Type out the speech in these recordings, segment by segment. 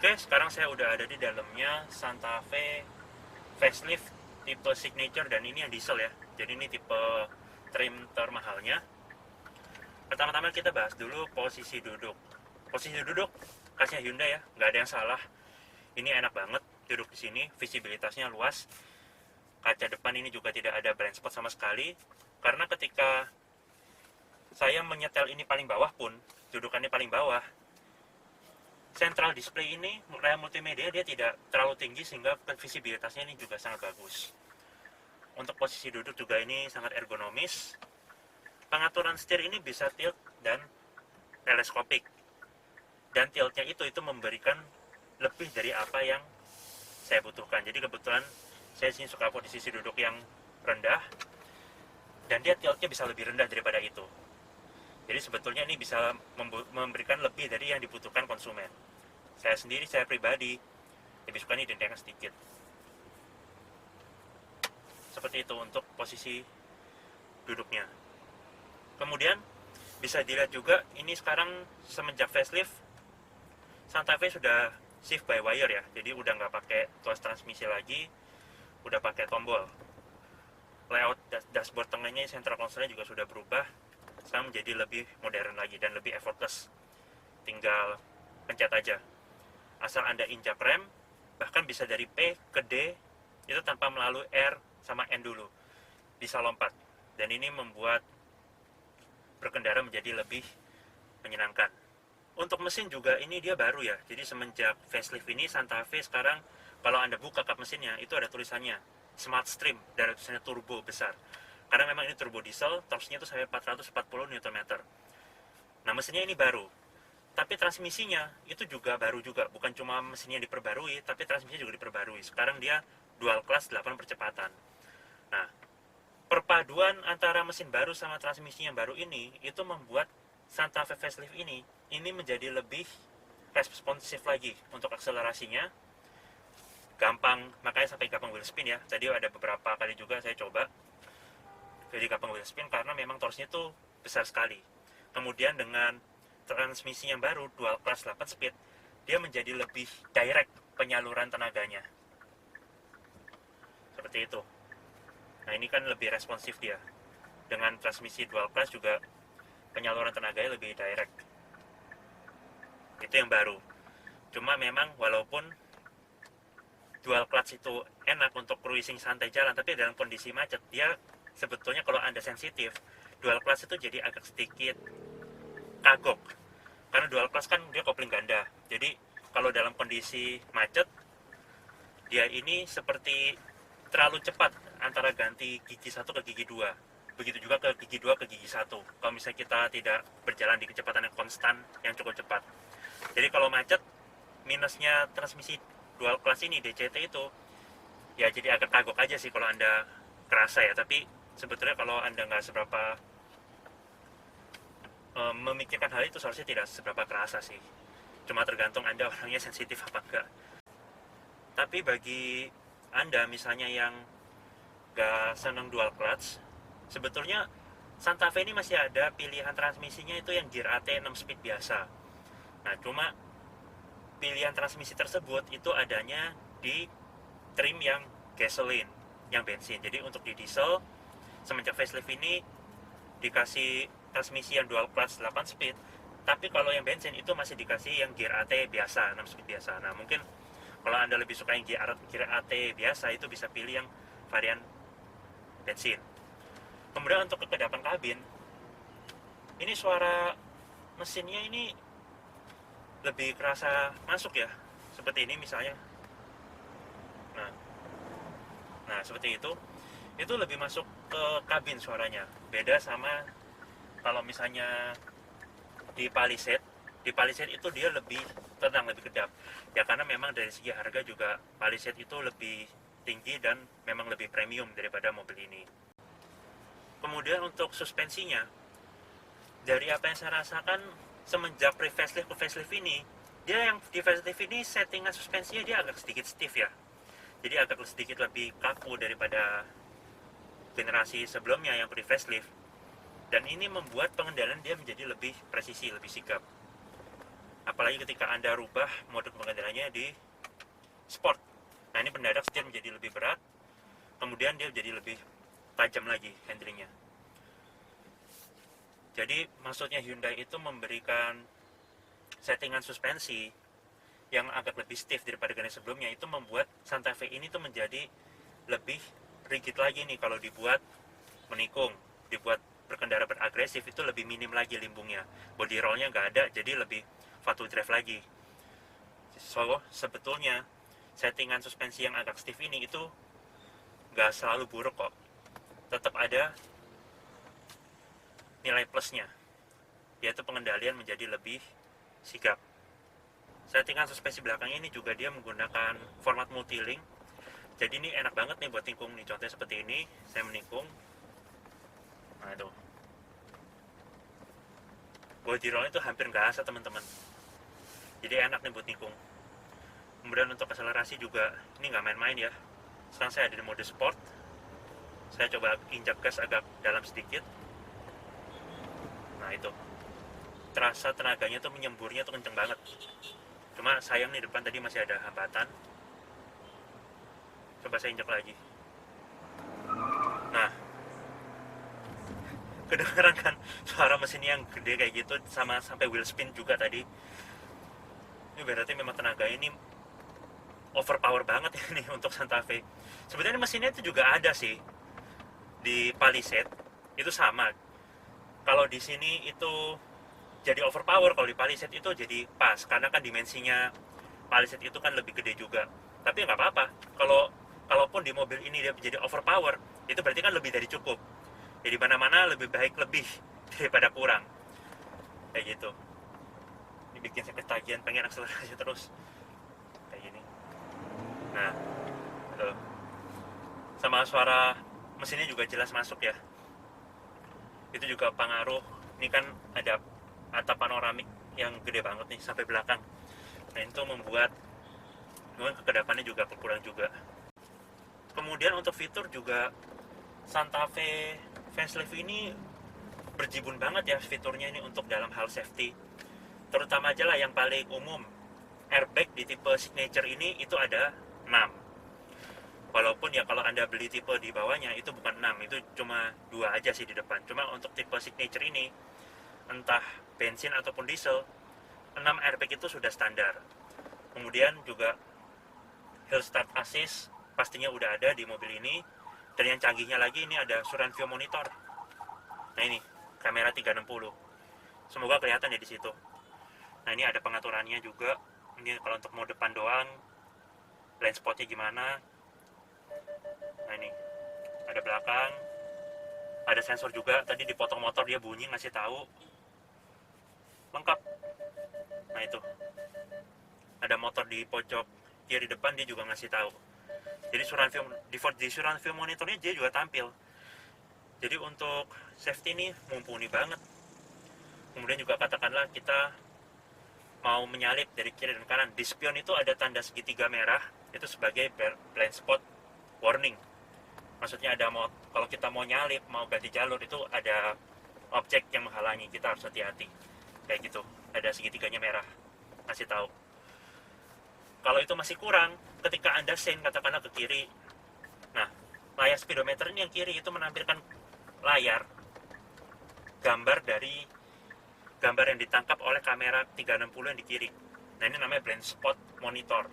Oke, sekarang saya udah ada di dalamnya Santa Fe facelift tipe signature, dan ini yang diesel ya. Jadi ini tipe trim termahalnya. Pertama-tama kita bahas dulu posisi duduk. Posisi duduk khasnya Hyundai ya, nggak ada yang salah. Ini enak banget duduk di sini, visibilitasnya luas. Kaca depan ini juga tidak ada blind spot sama sekali. Karena ketika saya menyetel ini paling bawah pun, dudukannya paling bawah, central display ini, layar multimedia dia tidak terlalu tinggi sehingga visibilitasnya ini juga sangat bagus. Untuk posisi duduk juga ini sangat ergonomis. Pengaturan setir ini bisa tilt dan teleskopik. Dan tiltnya itu memberikan lebih dari apa yang saya butuhkan. Jadi kebetulan saya sini suka posisi duduk yang rendah, dan dia tiltnya bisa lebih rendah daripada itu. Jadi sebetulnya ini bisa memberikan lebih dari yang dibutuhkan konsumen. Saya pribadi lebih suka ini dendengan sedikit. Seperti itu untuk posisi duduknya. Kemudian bisa dilihat juga ini sekarang semenjak facelift, Santa Fe sudah shift by wire ya. Jadi udah nggak pakai tuas transmisi lagi, udah pakai tombol. Layout dashboard tengahnya, central console-nya juga sudah berubah. Sekarang menjadi lebih modern lagi dan lebih effortless. Tinggal pencet aja. Asal Anda injak rem, bahkan bisa dari P ke D, itu tanpa melalui R sama N dulu. Bisa lompat. Dan ini membuat berkendara menjadi lebih menyenangkan. Untuk mesin juga ini dia baru ya. Jadi semenjak facelift ini, Santa Fe sekarang kalau Anda buka kap mesinnya, itu ada tulisannya Smart Stream dan tulisannya turbo besar. Karena memang ini turbo diesel, torsinya itu sampai 440 Nm. Nah, mesinnya ini baru. Tapi transmisinya itu juga baru juga. Bukan cuma mesinnya diperbarui, tapi transmisinya juga diperbarui. Sekarang dia dual class 8 percepatan. Nah, perpaduan antara mesin baru sama transmisi yang baru ini, itu membuat Santa Fe facelift ini menjadi lebih responsif lagi untuk akselerasinya. Gampang, makanya sampai gampang wheel spin ya. Tadi ada beberapa kali juga saya coba jadi gampang wheel spin karena memang torsinya tuh besar sekali. Kemudian dengan transmisi yang baru dual class 8 speed, dia menjadi lebih direct penyaluran tenaganya. Seperti itu. Nah, ini kan lebih responsif dia. Dengan transmisi dual class juga penyaluran tenaganya lebih direct. Itu yang baru. Cuma memang walaupun dual clutch itu enak untuk cruising santai jalan, tapi dalam kondisi macet dia sebetulnya kalau Anda sensitif, dual clutch itu jadi agak sedikit kagok. Karena dual clutch kan dia kopling ganda. Jadi kalau dalam kondisi macet, dia ini seperti terlalu cepat antara ganti gigi 1 ke gigi 2. Begitu juga ke gigi 2 ke gigi 1. Kalau misalnya kita tidak berjalan di kecepatan yang konstan, yang cukup cepat. Jadi kalau macet, minusnya transmisi dual clutch ini, DCT itu, ya jadi agak kagok aja sih kalau Anda kerasa ya. Tapi sebetulnya kalau Anda nggak seberapa memikirkan hal itu, seharusnya tidak seberapa kerasa sih. Cuma tergantung Anda orangnya sensitif apa enggak. Tapi bagi Anda misalnya yang nggak seneng dual clutch, sebetulnya Santa Fe ini masih ada pilihan transmisinya itu yang gear AT 6 speed biasa. Nah, cuma pilihan transmisi tersebut itu adanya di trim yang gasoline, yang bensin. Jadi untuk di diesel, semenjak facelift ini dikasih transmisi yang dual clutch 8 speed, tapi kalau yang bensin itu masih dikasih yang gear AT biasa, 6 speed biasa. Nah, mungkin kalau Anda lebih suka yang gear AT biasa, itu bisa pilih yang varian bensin. Kemudian untuk kekedapan kabin, ini suara mesinnya ini lebih kerasa masuk ya, seperti ini misalnya. Nah, seperti itu lebih masuk ke kabin suaranya. Beda sama kalau misalnya di Palisade itu dia lebih tenang, lebih kedap. Ya karena memang dari segi harga juga Palisade itu lebih tinggi dan memang lebih premium daripada mobil ini. Kemudian untuk suspensinya, dari apa yang saya rasakan semenjak pre-facelift ke facelift ini, dia yang di facelift ini settingan suspensinya dia agak sedikit stiff ya. Jadi agak sedikit lebih kaku daripada generasi sebelumnya yang pre-facelift. Dan ini membuat pengendalian dia menjadi lebih presisi, lebih sigap. apalagi ketika Anda rubah mode pengendaliannya di sport. Nah, ini mendadak setir menjadi lebih berat, kemudian dia jadi lebih tajam lagi handlingnya. Jadi maksudnya Hyundai itu memberikan settingan suspensi yang agak lebih stiff daripada generasi sebelumnya, itu membuat Santa Fe ini tuh menjadi lebih rigid lagi nih. Kalau dibuat menikung, dibuat berkendara beragresif, itu lebih minim lagi limbungnya, body rollnya nggak ada, jadi lebih fat-to drive lagi. So sebetulnya settingan suspensi yang agak stiff ini itu nggak selalu buruk kok, tetap ada nilai plusnya, yaitu pengendalian menjadi lebih sigap. Settingan suspensi belakangnya ini juga dia menggunakan format multi-link, jadi ini enak banget nih buat tikung nih. Contohnya seperti ini, saya menikung, nah itu body roll itu hampir nggak asa teman-teman, jadi enak nih buat nikung. Kemudian untuk akselerasi juga ini nggak main-main ya. Sekarang saya ada di mode sport, saya coba injak gas agak dalam sedikit, nah itu terasa tenaganya tuh menyemburnya tuh kenceng banget. Cuma sayang nih depan tadi masih ada hambatan. Coba saya injak lagi, nah kedengeran kan suara mesinnya yang gede kayak gitu, sama sampai wheel spin juga tadi. Ini berarti memang tenaganya ini overpower banget ya nih untuk Santa Fe. Sebenarnya mesinnya itu juga ada sih di Palisade, itu sama. Kalau di sini itu jadi overpower, kalau di Palisade itu jadi pas, karena kan dimensinya Palisade itu kan lebih gede juga. Tapi nggak apa-apa, kalaupun di mobil ini dia jadi overpower, itu berarti kan lebih dari cukup. Jadi mana-mana lebih baik lebih daripada kurang, kayak gitu. Ini bikin saya ketagihan pengen akselerasi terus kayak gini. Nah tuh, sama suara mesinnya juga jelas masuk ya. Itu juga pengaruh, ini kan ada atap panoramik yang gede banget nih sampai belakang. Nah itu membuat kekedapannya juga berkurang juga. Kemudian untuk fitur juga Santa Fe facelift ini berjibun banget ya fiturnya ini untuk dalam hal safety. Terutama aja lah yang paling umum, airbag di tipe signature ini itu ada 6. Walaupun ya kalau Anda beli tipe di bawahnya itu bukan 6, itu cuma 2 aja sih di depan. Cuma untuk tipe signature ini, entah bensin ataupun diesel, 6 airbag itu sudah standar. Kemudian juga hill start assist pastinya udah ada di mobil ini. Dan yang canggihnya lagi, ini ada surround view monitor. Nah ini kamera 360, semoga kelihatan ya di situ. Nah ini ada pengaturannya juga. Ini kalau untuk mode depan doang, blind spotnya gimana. Nah ini ada belakang, ada sensor juga. Tadi dipotong motor dia bunyi ngasih tahu, lengkap. Nah itu ada motor di pojok kiri depan, dia juga ngasih tahu. Jadi di surround view monitornya dia juga tampil. Jadi untuk safety ini mumpuni banget. Kemudian juga katakanlah kita mau menyalip dari kiri dan kanan, di spion itu ada tanda segitiga merah, itu sebagai blind spot warning. Maksudnya kalau kita mau nyalip, mau ganti jalur, itu ada objek yang menghalangi, kita harus hati-hati. Kayak gitu, ada segitiganya merah, kasih tahu. Kalau itu masih kurang, ketika Anda sen katakanlah ke kiri, nah layar speedometer ini yang kiri itu menampilkan layar gambar yang ditangkap oleh kamera 360 yang di kiri. Nah ini namanya blind spot monitor.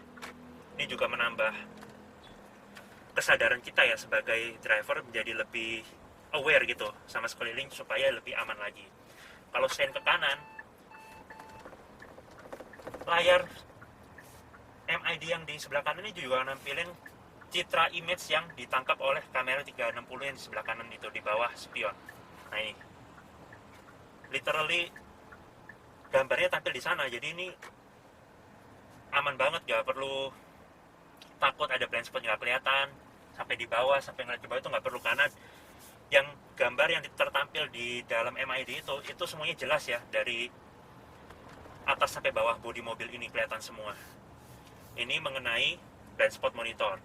Ini juga menambah kesadaran kita ya sebagai driver menjadi lebih aware gitu sama sekeliling supaya lebih aman lagi. Kalau sen ke kanan, layar MID yang di sebelah kanan ini juga nampilin citra image yang ditangkap oleh kamera 360 yang di sebelah kanan itu, di bawah spion. Nah ini literally gambarnya tampil di sana, jadi ini aman banget, gak perlu takut ada blind spot nggak kelihatan sampai di bawah, sampai ngeliat ke bawah, itu nggak perlu, karena yang gambar yang tertampil di dalam MID itu semuanya jelas ya, dari atas sampai bawah bodi mobil ini kelihatan semua. Ini mengenai blind spot monitor.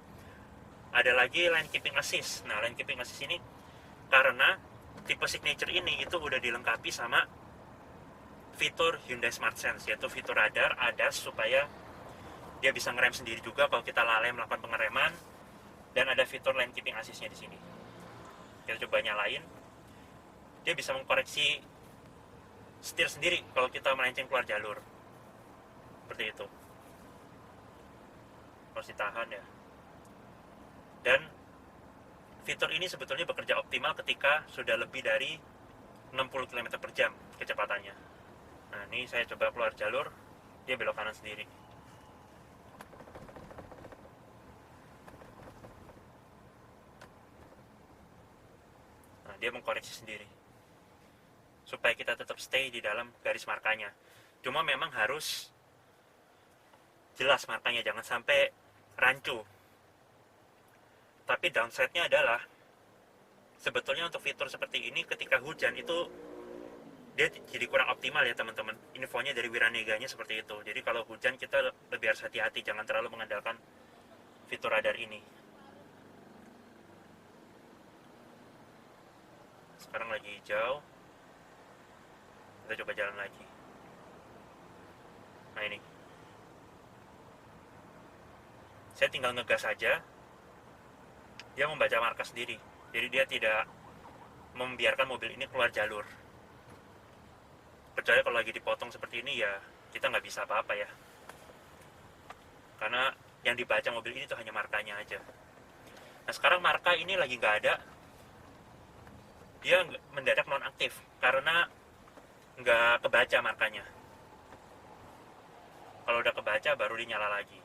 Ada lagi lane keeping assist. Nah lane keeping assist ini karena tipe signature ini itu udah dilengkapi sama fitur Hyundai Smart Sense, yaitu fitur radar ADAS, supaya dia bisa ngerem sendiri juga kalau kita lalai melakukan pengereman, dan ada fitur lane keeping assist-nya di sini. Kita coba nyalain, dia bisa mengkoreksi setir sendiri kalau kita melenceng keluar jalur, seperti itu. Harus ditahan ya. Dan fitur ini sebetulnya bekerja optimal ketika sudah lebih dari 60 km per jam kecepatannya. Nah, ini saya coba keluar jalur, dia belok kanan sendiri. Nah, dia mengkoreksi sendiri supaya kita tetap stay di dalam garis markanya. Cuma memang harus jelas markanya, jangan sampai rancu. Tapi downside-nya adalah sebetulnya untuk fitur seperti ini ketika hujan itu dia jadi kurang optimal ya teman-teman. Infonya dari Wiraneganya seperti itu. Jadi kalau hujan kita lebih harus hati-hati, jangan terlalu mengandalkan fitur radar ini. Sekarang lagi hijau, kita coba jalan lagi. Nah ini, saya tinggal ngegas saja, dia membaca marka sendiri. Jadi dia tidak membiarkan mobil ini keluar jalur. Kecuali kalau lagi dipotong seperti ini ya kita nggak bisa apa-apa ya. Karena yang dibaca mobil ini tuh hanya markanya aja. Nah sekarang marka ini lagi nggak ada. Dia mendadak nonaktif karena nggak kebaca markanya. Kalau udah kebaca baru dinyala lagi.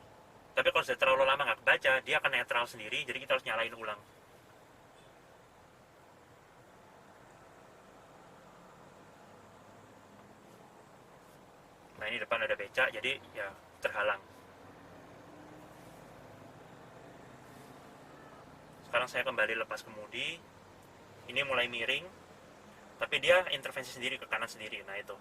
Tapi kalau sudah terlalu lama nggak kebaca, dia akan netral sendiri, jadi kita harus nyalain ulang. Nah ini depan ada becak, jadi ya terhalang. Sekarang saya kembali lepas kemudi. Ini mulai miring, tapi dia intervensi sendiri ke kanan sendiri. Nah itu.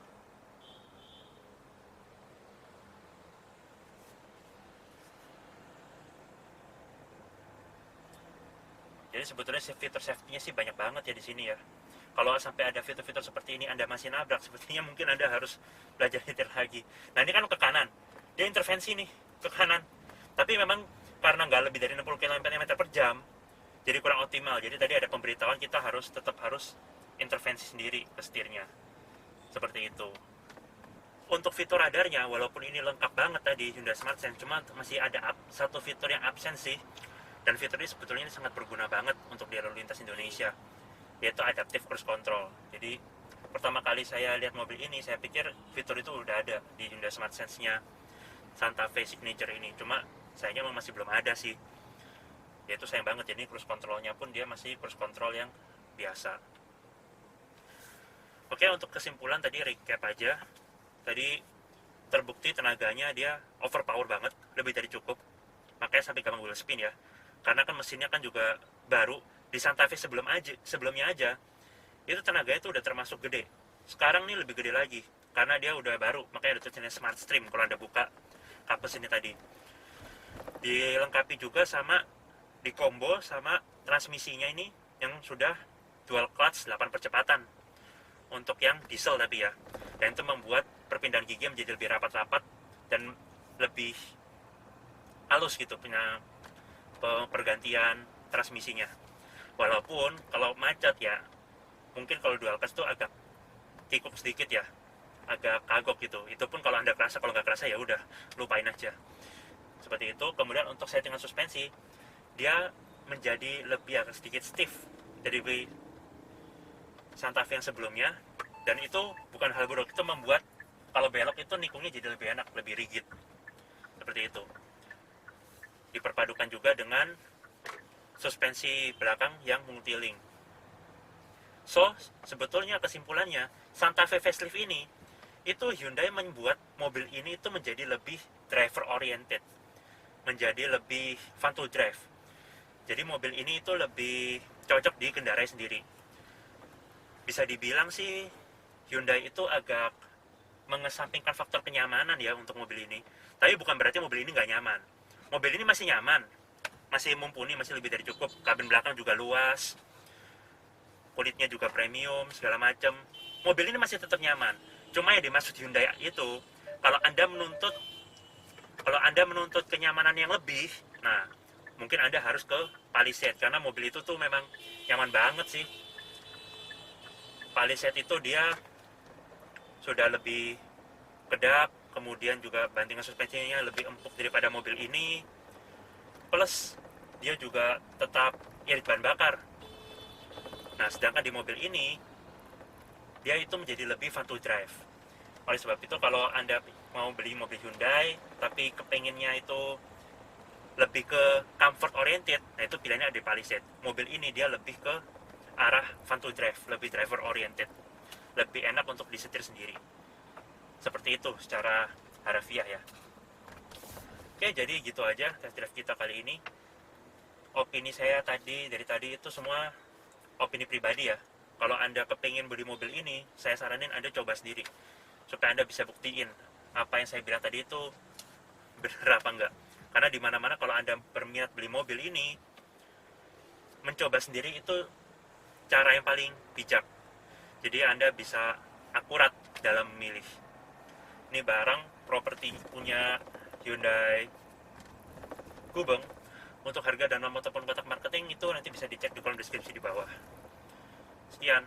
Jadi sebetulnya fitur safety-nya sih banyak banget ya di sini ya. Kalau sampai ada fitur-fitur seperti ini Anda masih nabrak, sepertinya mungkin Anda harus belajar nyetir lagi. Nah ini kan ke kanan, dia intervensi nih ke kanan. Tapi memang karena nggak lebih dari 60 km per jam, jadi kurang optimal. Jadi tadi ada pemberitahuan kita tetap harus intervensi sendiri ke setirnya. Seperti itu. Untuk fitur radarnya, walaupun ini lengkap banget tadi Hyundai Smart Sense, cuma masih ada satu fitur yang absen sih. Dan fitur ini sebetulnya sangat berguna banget untuk di lalu lintas Indonesia, yaitu Adaptive Cruise Control. Jadi pertama kali saya lihat mobil ini, saya pikir fitur itu udah ada di Hyundai Smart Sense-nya Santa Fe Signature ini. Cuma sayangnya masih belum ada sih. Yaitu sayang banget, jadi cruise control-nya pun dia masih cruise control yang biasa. Oke, untuk kesimpulan tadi recap aja. Tadi terbukti tenaganya dia overpower banget, lebih dari cukup. Makanya sampai gampang wheel spin ya. Karena kan mesinnya kan juga baru. Di Santa Fe sebelumnya aja itu tenaganya itu udah termasuk gede. Sekarang nih lebih gede lagi karena dia udah baru, makanya ada tulisannya Smart Stream kalau Anda buka kapes ini tadi. Dilengkapi juga sama di combo sama transmisinya ini yang sudah dual clutch 8 percepatan untuk yang diesel tapi ya. Dan itu membuat perpindahan gigi menjadi lebih rapat-rapat dan lebih halus gitu punya pergantian transmisinya. Walaupun kalau macet ya mungkin kalau dual clutch tuh agak kikuk sedikit ya, agak kagok gitu. Itu pun kalau Anda kerasa, kalau nggak kerasa ya udah lupain aja. Seperti itu. Kemudian untuk settingan suspensi, dia menjadi lebih agak sedikit stiff dari Santa Fe yang sebelumnya, dan itu bukan hal buruk. Itu membuat kalau belok itu nikungnya jadi lebih enak, lebih rigid. Seperti itu. Diperpadukan juga dengan suspensi belakang yang multi-link. So, sebetulnya kesimpulannya, Santa Fe facelift ini, itu Hyundai membuat mobil ini itu menjadi lebih driver oriented, menjadi lebih fun to drive. Jadi mobil ini itu lebih cocok dikendarai sendiri. Bisa dibilang sih Hyundai itu agak mengesampingkan faktor kenyamanan ya untuk mobil ini. Tapi bukan berarti mobil ini nggak nyaman. Mobil ini masih nyaman, masih mumpuni, masih lebih dari cukup. Kabin belakang juga luas, kulitnya juga premium, segala macam. Mobil ini masih tetap nyaman. Cuma yang dimaksud Hyundai itu, kalau anda menuntut kenyamanan yang lebih, nah mungkin anda harus ke Palisade, karena mobil itu tuh memang nyaman banget sih. Palisade itu dia sudah lebih kedap, kemudian juga bantingan suspensinya lebih empuk daripada mobil ini, plus dia juga tetap irit bahan bakar. Nah sedangkan di mobil ini dia itu menjadi lebih fun to drive. Oleh sebab itu kalau anda mau beli mobil Hyundai tapi kepengennya itu lebih ke comfort oriented, nah itu pilihannya ada di Palisade. Mobil ini dia lebih ke arah fun to drive, lebih driver oriented, lebih enak untuk disetir sendiri. Seperti itu secara harafiah ya. Oke, jadi gitu aja test drive kita kali ini. Opini saya dari tadi itu semua opini pribadi ya. Kalau anda kepingin beli mobil ini, saya saranin anda coba sendiri supaya anda bisa buktiin apa yang saya bilang tadi itu benar apa enggak. Karena dimana-mana kalau anda berminat beli mobil ini, mencoba sendiri itu cara yang paling bijak. Jadi anda bisa akurat dalam memilih. Ini barang properti punya Hyundai Gubeng. Untuk harga dan nomor telepon kontak marketing itu nanti bisa dicek di kolom deskripsi di bawah. Sekian.